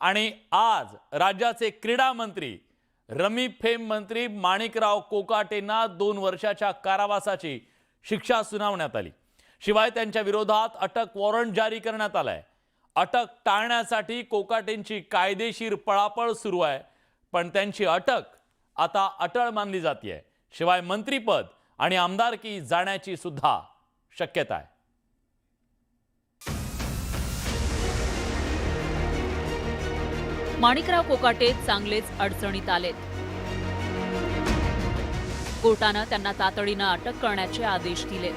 आणि आज राज्याचे क्रीडा मंत्री रमी-फेम मंत्री माणिकराव कोकाटेंना 2 वर्षाच्या कारावासाची शिक्षा सुनावण्यात आली। शिवाय त्यांच्या विरोधात अटक वॉरंट जारी करण्यात आलाय। अटक टाळण्यासाठी कोकाटेंची कायदेशीर पळापळ सुरू आहे, पण त्यांची अटक आता अटळ मानली जाते। शिवाय मंत्रीपद आणि आमदारकी जाण्याची सुद्धा शक्यता आहे। माणिकराव कोकाटे चांगलेच अडचणीत आलेत। कोर्टाने त्यांना तातडीने अटक करण्याचे आदेश दिले,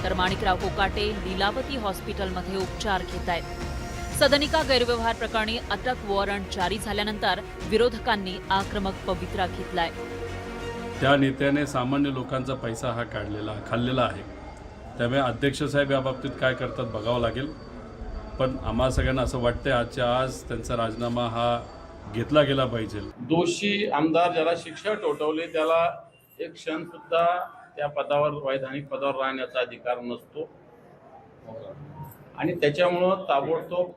तर माणिकराव कोकाटे लीलावती हॉस्पिटलमध्ये उपचार घेत आहेत। सदनिका गैरव्यवहार प्रकरणी अटक वॉरंट जारी झाल्यानंतर विरोधकांनी आक्रमक पवित्रा घेतलाय। त्या नेत्याने सामान्य लोकांचा पैसा हा खाल्लेला आहे, त्यामुळे अध्यक्ष साहेब या बाबतीत काय करतात बघावं लागेल। पण आम्हा सगळ्यांना असं वाटतंय आजच्या आज त्यांचा राजीनामा हा घेतला गेला पाहिजे। दोषी आमदार ज्याला शिक्षा ठोठावली त्याला एक क्षण सुद्धा त्या पदावर वैधानिक पदावर राहण्याचा अधिकार नसतो आणि त्याच्यामुळं ताबडतोब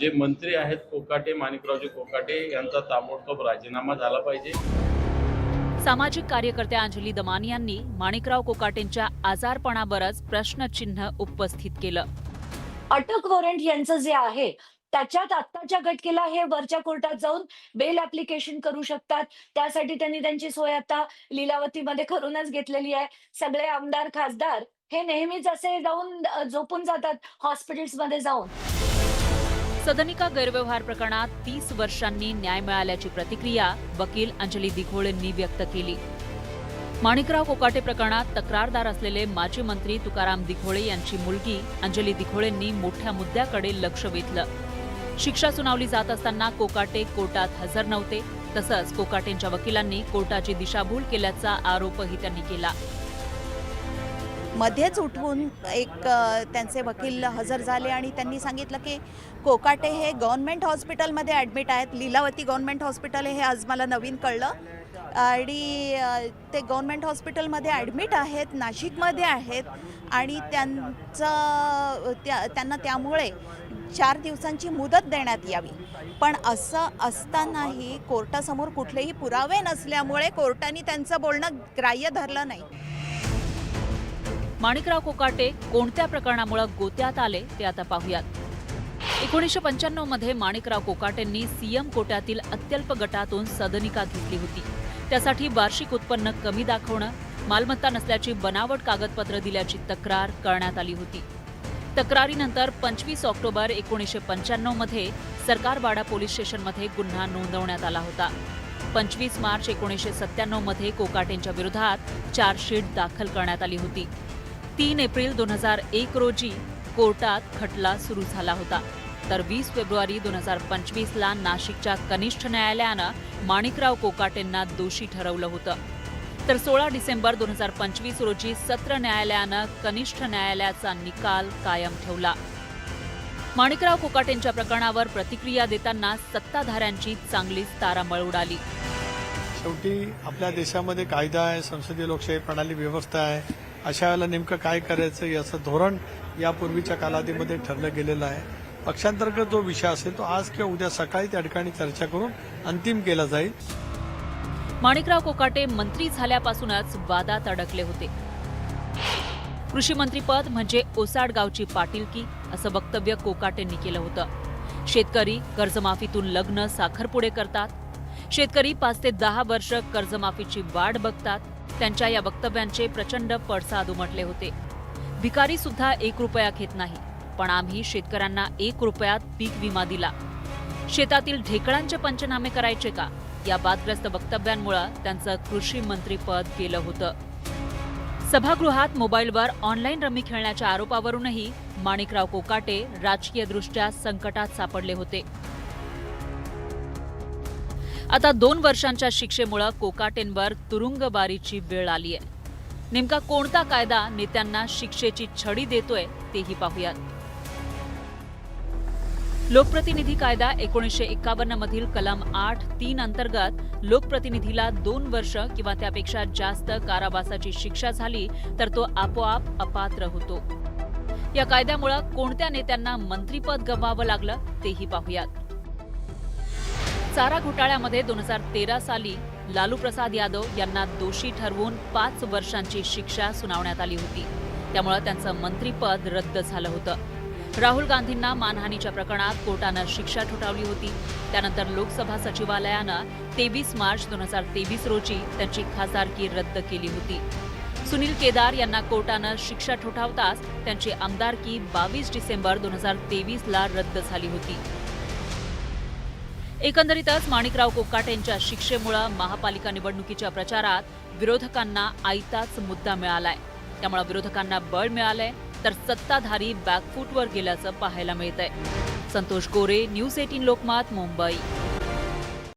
जे मंत्री आहेत कोकाटे, माणिकरावजी कोकाटे यांचा ताबडतोब राजीनामा झाला पाहिजे। सामाजिक कार्यकर्त्या अंजली दमानी यांनी माणिकराव कोकाटेंच्या आजारपणावरच प्रश्नचिन्ह उपस्थित केलं। अटक वॉरंट यांचं जे आहे त्याच्यात आत्ताच्या घटकेला हे वरच्या कोर्टात जाऊन बेल ऍप्लिकेशन करू शकतात। त्यासाठी त्यांनी त्यांची सोय आता लीलावतीमध्ये करूनच घेतलेली आहे। सगळे आमदार खासदार हे नेहमीच असे जाऊन झोपून जातात हॉस्पिटल्समध्ये जाऊन। सदनिका गैरव्यवहार प्रकरणात 30 वर्षांनी न्याय मिळाल्याची प्रतिक्रिया वकील अंजली दिघोळेंनी व्यक्त केली। माणिकराव कोकाटे प्रकरणात तक्रारदार असलेले माजी मंत्री तुकाराम दिघोळे यांची मुलगी अंजली दिघोळेंनी मोठ्या मुद्द्याकडे लक्ष वेधलं। शिक्षा सुनावली जात असताना कोकाटे कोर्टात हजर नव्हते, तसंच कोकाटेंच्या वकिलांनी कोर्टाची दिशाभूल केल्याचा आरोपही त्यांनी केला। मध्येच उठवून त्यांचे वकील हजर झाले आणि त्यांनी सांगितलं की कोकाटे हे गव्हर्नमेंट हॉस्पिटलमध्ये ॲडमिट आहेत। लीलावती गव्हर्नमेंट हॉस्पिटल हे आज मला नवीन कळलं आणि ते गव्हर्नमेंट हॉस्पिटलमध्ये ॲडमिट आहेत, नाशिकमध्ये आहेत आणि त्यांना त्यामुळे 4 दिवसांची मुदत देण्यात यावी। पण असं असतानाही कोर्टासमोर कुठलेही पुरावे नसल्यामुळे कोर्टाने त्यांचं बोलणं ग्राह्य धरलं नाही। माणिकराव कोकाटे कोणत्या प्रकरणामुळे गोत्यात आले ते आता पाहूयात। 1995 मध्ये माणिकराव कोकाटेंनी सीएम कोट्यातील अत्यल्प गटातून सदनिका घेतली होती। त्यासाठी वार्षिक उत्पन्न कमी दाखवणं, मालमत्ता नसल्याची बनावट कागदपत्र दिल्याची तक्रार करण्यात आली होती। तक्रारीनंतर 25 ऑक्टोबर 1995 मध्ये सरकारवाडा पोलीस स्टेशनमध्ये गुन्हा नोंदवण्यात आला होता। 25 मार्च 1997 मध्ये कोकाटेंच्या विरोधात चार्जशीट दाखल करण्यात आली होती। 3 एप्रिल 2001 रोजी कोर्टात खटला सुरू झाला होता, तर 20 फेब्रुवारी 2025 ला नाशिकच्या कनिष्ठ न्यायालयानं माणिकराव कोकाटेंना दोषी ठरवलं होतं। तर 16 डिसेंबर 2025 रोजी सत्र न्यायालयानं कनिष्ठ न्यायालयाचा निकाल कायम ठेवला। माणिकराव कोकाटेंच्या प्रकरणावर प्रतिक्रिया देताना सत्ताधाऱ्यांची चांगलीच तारांबळ उडाली। शेवटी आपल्या देशामध्ये कायदा आहे, संसदीय लोकशाही प्रणाली व्यवस्था आहे। अशा वेळेला नेमकं काय करायचं याचं धोरण यापूर्वीच्या कालावधीमध्ये ठरलं गेलेलं आहे। पक्षांतर्गत जो विषय असेल तो आज किंवा उद्या सकाळी त्या ठिकाणी चर्चा करून अंतिम केला जाईल। माणिकराव कोकाटे मंत्री झाल्यापासूनच वादात अडकले होते। कृषी मंत्रीपद म्हणजे ओसाड गावची पाटीलकी असं वक्तव्य कोकाटेंनी केलं होतं। शेतकरी कर्जमाफीतून लग्न साखरपुडे करतात, शेतकरी 5 ते 10 वर्ष कर्जमाफीची वाट बघतात। त्यांच्या या वक्तव्यांचे प्रचंड पडसाद उमटले होते। भिकारी सुद्धा 1 रुपया घेत नाही, पण आम्ही शेतकऱ्यांना 1 रुपयात पीक विमा दिला। शेतातील ढेकळांचे पंचनामे करायचे का, या वादग्रस्त वक्तव्यांमुळे त्यांचं कृषी मंत्रीपद गेलं होतं। सभागृहात मोबाईलवर ऑनलाईन रमी खेळण्याच्या आरोपावरूनही माणिकराव कोकाटे राजकीयदृष्ट्या संकटात सापडले होते। आता 2 वर्षांच्या शिक्षेमुळे कोकाटेंवर तुरुंगबारीची वेळ आली आहे। नेमका कोणता कायदा नेत्यांना शिक्षेची छडी देतोय तेही पाहूयात। लोकप्रतिनिधी कायदा 1951 मधील कलम 8(3) अंतर्गत लोकप्रतिनिधीला 2 वर्ष किंवा त्यापेक्षा जास्त कारावासाची शिक्षा झाली तर तो आपोआप अपात्र होतो। या कायद्यामुळे कोणत्या नेत्यांना मंत्रीपद गमवावं लागलं तेही पाहूयात। चारा घोटाळ्यामध्ये 2013 साली लालू प्रसाद यादव यांना दोषी ठरवून 5 वर्षांची शिक्षा सुनावण्यात आली होती. त्यामुळे त्यांचं मंत्रीपद रद्द झालं होतं. राहुल गांधींना मानहानीच्या प्रकरणात कोर्टानं शिक्षा ठोठावली होती. त्यानंतर लोकसभा सचिवालयानं 23 मार्च 2023 रोजी त्यांची खासदारकी रद्द केली होती. सुनील केदार यांना कोर्टानं शिक्षा ठोठावताच त्यांची आमदारकी 22 डिसेंबर 2023ला रद्द झाली होती. एकंदरीतच माणिकराव कोकाटेंच्या शिक्षेमुळे महापालिका निवडणुकीच्या प्रचारात विरोधकांना आयताच मुद्दा मिळालाय. त्यामुळे विरोधकांना बळ मिळालंय तर सत्ताधारी बॅकफूटवर गेल्याचं पाहायला मिळतंय. संतोष गोरे, न्यूज 18 लोकमत, मुंबई.